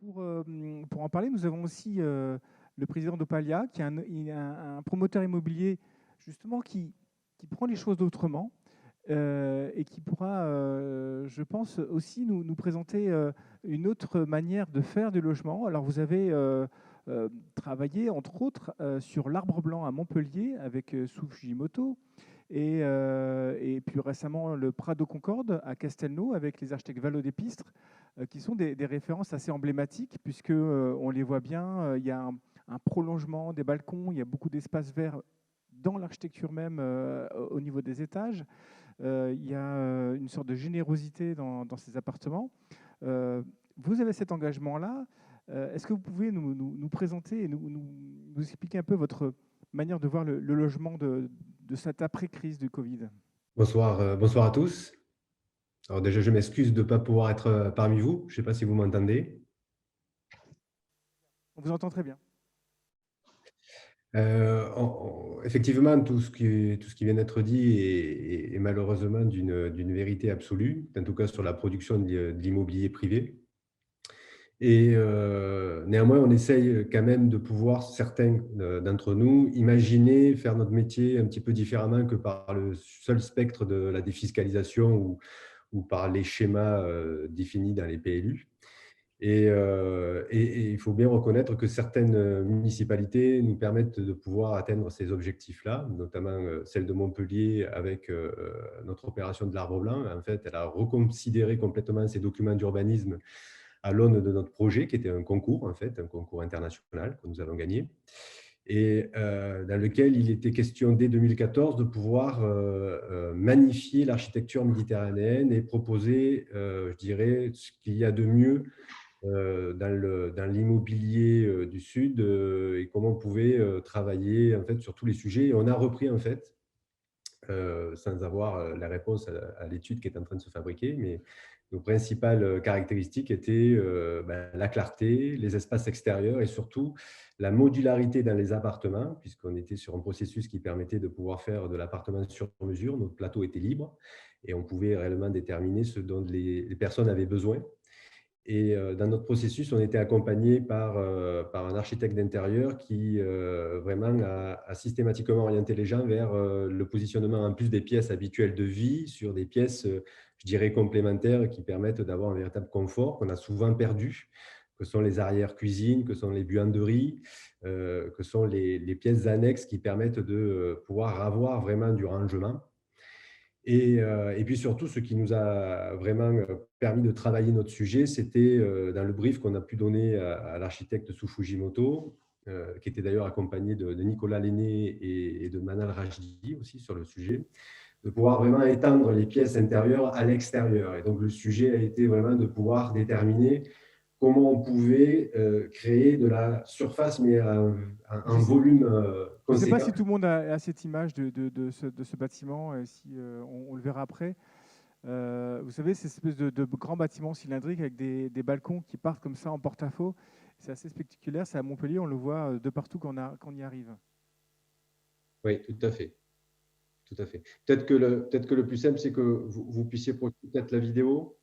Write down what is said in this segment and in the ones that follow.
Pour en parler, nous avons aussi le président d'Opalia, qui est un promoteur immobilier justement qui prend les choses autrement et qui pourra, je pense, aussi nous présenter une autre manière de faire du logement. Alors, vous avez travaillé, entre autres, sur l'Arbre Blanc à Montpellier avec Sou Fujimoto et puis récemment le Prado Concorde à Castelnau avec les architectes Valo d'Épistre, qui sont des références assez emblématiques puisque on les voit bien, il y a un prolongement des balcons, il y a beaucoup d'espaces verts dans l'architecture même au niveau des étages. Il y a une sorte de générosité dans ces appartements. Euh, Vous avez cet engagement-là. Est-ce que vous pouvez nous présenter et nous expliquer un peu votre manière de voir le logement de cette après-crise du Covid? Bonsoir, bonsoir à tous. Alors déjà, je m'excuse de ne pas pouvoir être parmi vous. Je ne sais pas si vous m'entendez. On vous entend très bien. Effectivement, tout ce qui vient d'être dit est malheureusement d'une vérité absolue, en tout cas sur la production de l'immobilier privé. Et néanmoins, on essaye quand même de pouvoir, certains d'entre nous, imaginer faire notre métier un petit peu différemment que par le seul spectre de la défiscalisation ou par les schémas définis dans les PLU. Et il faut bien reconnaître que certaines municipalités nous permettent de pouvoir atteindre ces objectifs-là, notamment celle de Montpellier avec notre opération de l'Arbre Blanc. En fait, elle a reconsidéré complètement ses documents d'urbanisme à l'aune de notre projet, qui était un concours, en fait, un concours international que nous avons gagné, et dans lequel il était question dès 2014 de pouvoir magnifier l'architecture méditerranéenne et proposer, je dirais, ce qu'il y a de mieux dans l'immobilier du Sud et comment on pouvait travailler en fait, sur tous les sujets. Et on a repris en fait, sans avoir la réponse à l'étude qui est en train de se fabriquer, mais nos principales caractéristiques étaient la clarté, les espaces extérieurs et surtout la modularité dans les appartements, puisqu'on était sur un processus qui permettait de pouvoir faire de l'appartement sur mesure. Notre plateau était libre et on pouvait réellement déterminer ce dont les personnes avaient besoin. Et dans notre processus, on était accompagné par un architecte d'intérieur qui vraiment a systématiquement orienté les gens vers le positionnement en plus des pièces habituelles de vie sur des pièces, je dirais, complémentaires qui permettent d'avoir un véritable confort qu'on a souvent perdu, que sont les arrière-cuisines, que sont les buanderies, que sont les pièces annexes qui permettent de pouvoir avoir vraiment du rangement. Et puis surtout, ce qui nous a vraiment permis de travailler notre sujet, c'était dans le brief qu'on a pu donner à l'architecte Sou Fujimoto, qui était d'ailleurs accompagné de Nicolas Lenné et de Manal Rajdi aussi sur le sujet, de pouvoir vraiment étendre les pièces intérieures à l'extérieur. Et donc, le sujet a été vraiment de pouvoir déterminer comment on pouvait créer de la surface, mais Je un sais, volume je sais pas conséquent. si tout le monde a cette image de ce bâtiment, si on le verra après. Vous savez, c'est cette espèce de grand bâtiment cylindrique avec des balcons qui partent comme ça en porte-à-faux. C'est assez spectaculaire. C'est à Montpellier, on le voit de partout quand on y arrive. Oui, tout à fait. Tout à fait. Peut-être que le plus simple, c'est que vous puissiez projeter peut-être la vidéo.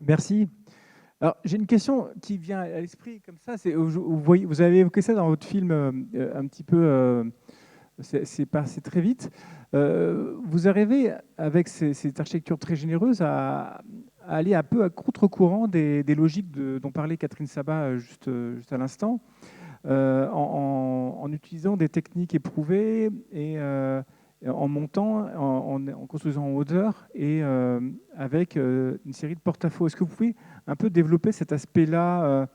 Merci. Alors, j'ai une question qui vient à l'esprit comme ça. Vous avez évoqué ça dans votre film un petit peu, c'est passé très vite. Vous arrivez, avec cette architecture très généreuse, à aller un peu à contre-courant des logiques dont parlait Catherine Sabat juste à l'instant, en utilisant des techniques éprouvées et en montant, en construisant en hauteur et avec une série de porte-à-faux. Est-ce que vous pouvez un peu développer cet aspect-là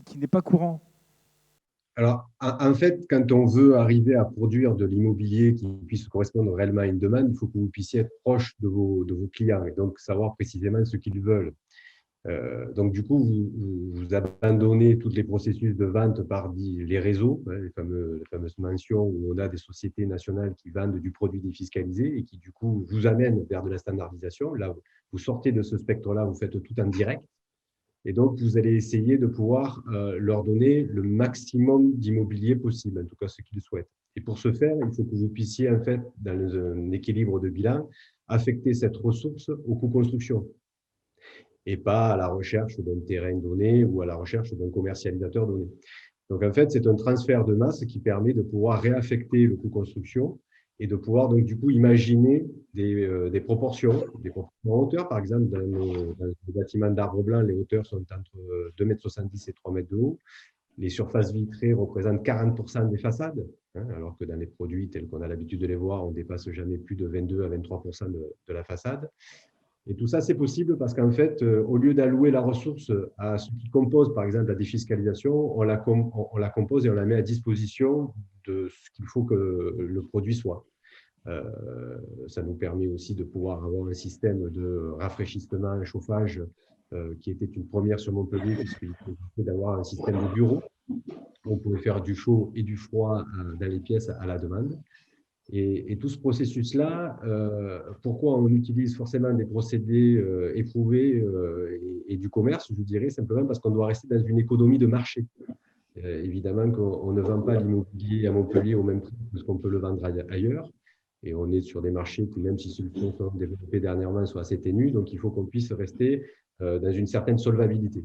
qui n'est pas courant? Alors, en fait, quand on veut arriver à produire de l'immobilier qui puisse correspondre réellement à une demande, il faut que vous puissiez être proche de vos clients et donc savoir précisément ce qu'ils veulent. Donc, du coup, vous abandonnez tous les processus de vente par les réseaux, hein, les fameuses mentions où on a des sociétés nationales qui vendent du produit défiscalisé et qui, du coup, vous amènent vers de la standardisation. Là, vous sortez de ce spectre-là, vous faites tout en direct. Et donc, vous allez essayer de pouvoir leur donner le maximum d'immobilier possible, en tout cas ce qu'ils souhaitent. Et pour ce faire, il faut que vous puissiez, en fait, dans un équilibre de bilan, affecter cette ressource au coût construction et pas à la recherche d'un terrain donné ou à la recherche d'un commercialisateur donné. Donc, en fait, c'est un transfert de masse qui permet de pouvoir réaffecter le coût construction et de pouvoir, donc, du coup, imaginer des proportions en hauteur. Par exemple, dans les bâtiments d'arbres blancs, les hauteurs sont entre 2,70 m et 3 mètres de haut. Les surfaces vitrées représentent 40% des façades, hein, alors que dans les produits tels qu'on a l'habitude de les voir, on ne dépasse jamais plus de 22 à 23% de la façade. Et tout ça, c'est possible parce qu'en fait, au lieu d'allouer la ressource à ce qui compose, par exemple, la défiscalisation, on la compose et on la met à disposition de ce qu'il faut que le produit soit. Euh, Ça nous permet aussi de pouvoir avoir un système de rafraîchissement et chauffage qui était une première sur Montpellier, puisqu'il était d'avoir un système de bureau. On pouvait faire du chaud et du froid dans les pièces à la demande. Et tout ce processus-là, pourquoi on utilise forcément des procédés éprouvés et du commerce, je dirais simplement parce qu'on doit rester dans une économie de marché. Évidemment qu'on ne vend pas l'immobilier à Montpellier au même prix que ce qu'on peut le vendre ailleurs. Et on est sur des marchés qui, même si ceux qui sont développés dernièrement, sont assez ténus. Donc, il faut qu'on puisse rester dans une certaine solvabilité.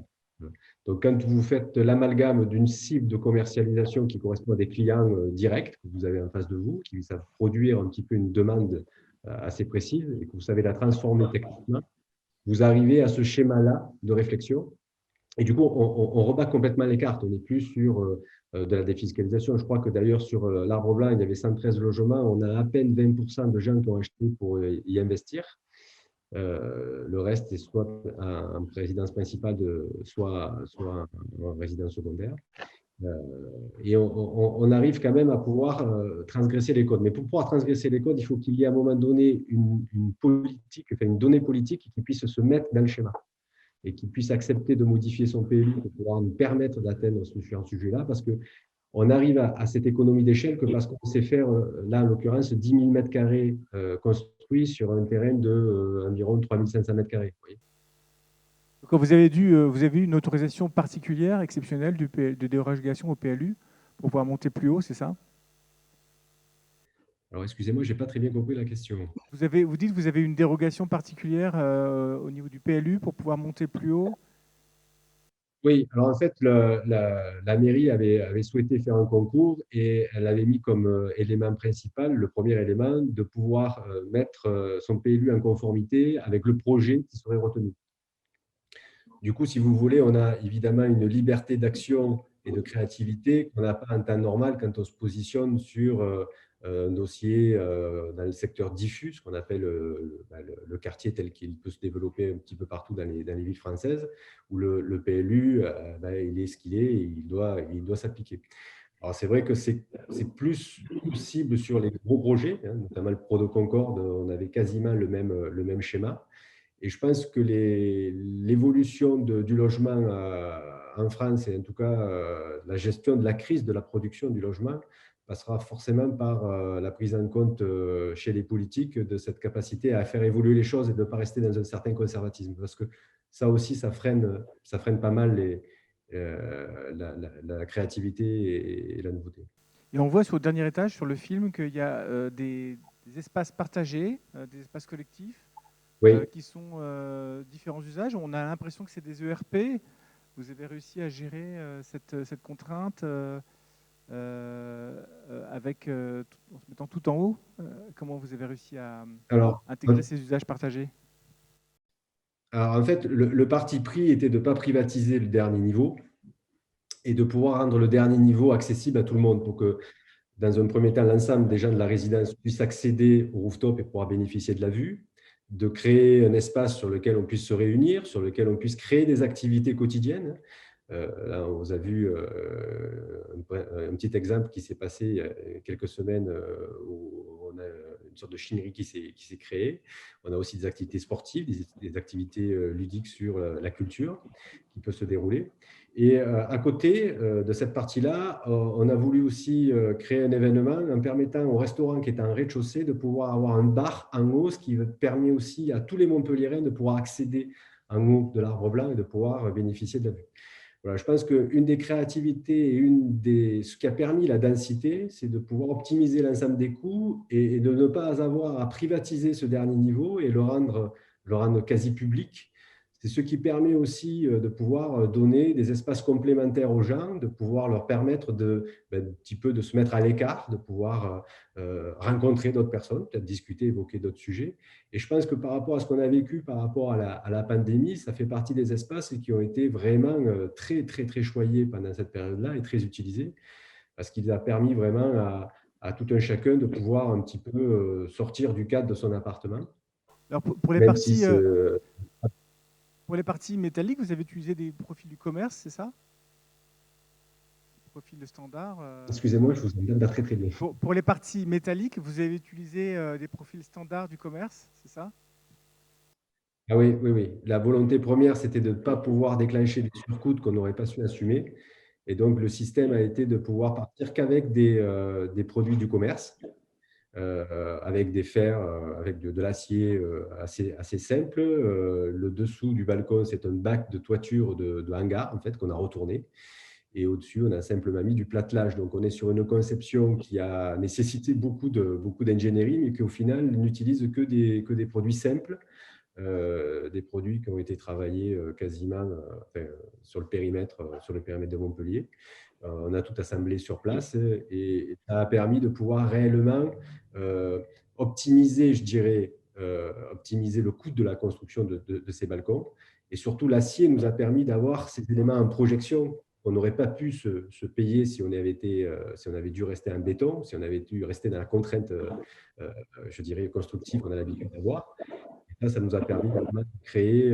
Donc, quand vous faites l'amalgame d'une cible de commercialisation qui correspond à des clients directs que vous avez en face de vous, qui savent produire un petit peu une demande assez précise et que vous savez la transformer techniquement, vous arrivez à ce schéma-là de réflexion. Et du coup, on rebat complètement les cartes. On n'est plus sur de la défiscalisation. Je crois que d'ailleurs, sur l'Arbre Blanc, il y avait 113 logements. On a à peine 20% de gens qui ont acheté pour y investir. Le reste est soit en résidence principale, soit en résidence secondaire. Et on arrive quand même à pouvoir transgresser les codes. Mais pour pouvoir transgresser les codes, il faut qu'il y ait à un moment donné une politique, enfin une donnée politique qui puisse se mettre dans le schéma et qui puisse accepter de modifier son PLU pour pouvoir nous permettre d'atteindre ce sujet-là, parce qu'on arrive à cette économie d'échelle que parce qu'on sait faire, là en l'occurrence, 10 000 mètres carrés construits sur un terrain d'environ 3 500 mètres carrés. Quand vous avez eu une autorisation particulière, exceptionnelle de dérogation au PLU pour pouvoir monter plus haut, c'est ça? Alors, excusez-moi, je n'ai pas très bien compris la question. Vous dites que vous avez une dérogation particulière au niveau du PLU pour pouvoir monter plus haut. Oui, alors en fait, la mairie avait souhaité faire un concours et elle avait mis comme élément principal, le premier élément, de pouvoir mettre son PLU en conformité avec le projet qui serait retenu. Du coup, si vous voulez, on a évidemment une liberté d'action et de créativité qu'on n'a pas en temps normal quand on se positionne sur un dossier dans le secteur diffus, ce qu'on appelle le quartier tel qu'il peut se développer un petit peu partout dans les villes françaises, où le PLU, il est ce qu'il est et il doit s'appliquer. Alors, c'est vrai que c'est plus possible sur les gros projets, hein, notamment le Pro de Concorde, on avait quasiment le même schéma. Et je pense que l'évolution du logement en France, et en tout cas la gestion de la crise de la production du logement, passera forcément par la prise en compte chez les politiques de cette capacité à faire évoluer les choses et de ne pas rester dans un certain conservatisme. Parce que ça aussi, ça freine pas mal la créativité et la nouveauté. Et on voit sur le dernier étage, sur le film, qu'il y a des espaces partagés, des espaces collectifs. Oui. qui sont différents usages. On a l'impression que c'est des ERP. Vous avez réussi à gérer cette contrainte en se mettant tout en haut. Comment vous avez réussi à Alors, intégrer ces usages partagés? en fait, le parti pris était de ne pas privatiser le dernier niveau et de pouvoir rendre le dernier niveau accessible à tout le monde pour que, dans un premier temps, l'ensemble des gens de la résidence puissent accéder au rooftop et pouvoir bénéficier de la vue, de créer un espace sur lequel on puisse se réunir, sur lequel on puisse créer des activités quotidiennes. Là, on vous a vu un petit exemple qui s'est passé il y a quelques semaines où on a une sorte de chinerie qui s'est créée. On a aussi des activités sportives, des activités ludiques sur la culture qui peuvent se dérouler. Et à côté de cette partie-là, on a voulu aussi créer un événement en permettant au restaurant qui est en rez-de-chaussée de pouvoir avoir un bar en haut, ce qui permet aussi à tous les Montpelliérains de pouvoir accéder en haut de l'Arbre Blanc et de pouvoir bénéficier de la vue. Voilà, je pense qu'une des créativités et ce qui a permis la densité, c'est de pouvoir optimiser l'ensemble des coûts et de ne pas avoir à privatiser ce dernier niveau et le rendre quasi public. C'est ce qui permet aussi de pouvoir donner des espaces complémentaires aux gens, de pouvoir leur permettre un petit peu de se mettre à l'écart, de pouvoir rencontrer d'autres personnes, peut-être discuter, évoquer d'autres sujets. Et je pense que par rapport à ce qu'on a vécu par rapport à la pandémie, ça fait partie des espaces qui ont été vraiment très, très, très choyés pendant cette période-là et très utilisés, parce qu'il a permis vraiment à tout un chacun de pouvoir un petit peu sortir du cadre de son appartement, Alors même si pour les parties métalliques, vous avez utilisé des profils du commerce, c'est ça? Profil standard. Excusez-moi, je vous entends pas très, très bien. Pour les parties métalliques, vous avez utilisé des profils standards du commerce, c'est ça? Ah oui, oui, oui. La volonté première, c'était de ne pas pouvoir déclencher des surcoûts qu'on n'aurait pas su assumer. Et donc, le système a été de pouvoir partir qu'avec des produits du commerce, avec des fers, avec de l'acier assez simple. Le dessous du balcon, c'est un bac de toiture de hangar, en fait, qu'on a retourné. Et au-dessus, on a simplement mis du platelage. Donc, on est sur une conception qui a nécessité beaucoup d'ingénierie, mais qui, au final, n'utilise que des produits simples, des produits qui ont été travaillés quasiment sur le périmètre de Montpellier. On a tout assemblé sur place et ça a permis de pouvoir réellement optimiser, je dirais, optimiser le coût de la construction de ces balcons. Et surtout, l'acier nous a permis d'avoir ces éléments en projection qu'on n'aurait pas pu se payer si on avait dû rester en béton, si on avait dû rester dans la contrainte, je dirais, constructive qu'on a l'habitude d'avoir. Là, ça nous a permis vraiment de créer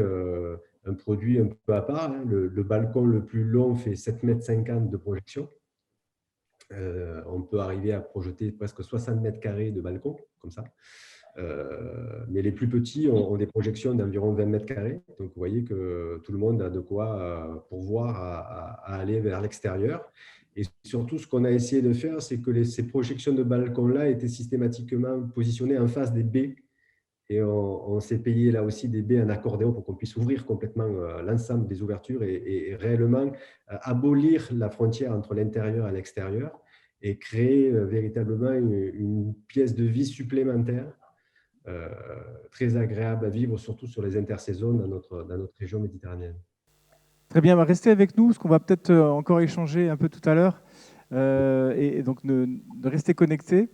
un produit un peu à part. Hein. Le balcon le plus long fait 7,50 m de projection. On peut arriver à projeter presque 60 mètres carrés de balcon, comme ça. Mais les plus petits ont des projections d'environ 20 mètres carrés. Donc, vous voyez que tout le monde a de quoi pourvoir à aller vers l'extérieur. Et surtout, ce qu'on a essayé de faire, c'est que ces projections de balcon-là étaient systématiquement positionnées en face des baies. Et on s'est payé là aussi des baies en accordéon pour qu'on puisse ouvrir complètement l'ensemble des ouvertures et réellement abolir la frontière entre l'intérieur et l'extérieur et créer véritablement une pièce de vie supplémentaire très agréable à vivre, surtout sur les intersaisons dans notre région méditerranéenne. Très bien, restez avec nous, parce qu'on va peut-être encore échanger un peu tout à l'heure, et donc de rester connectés.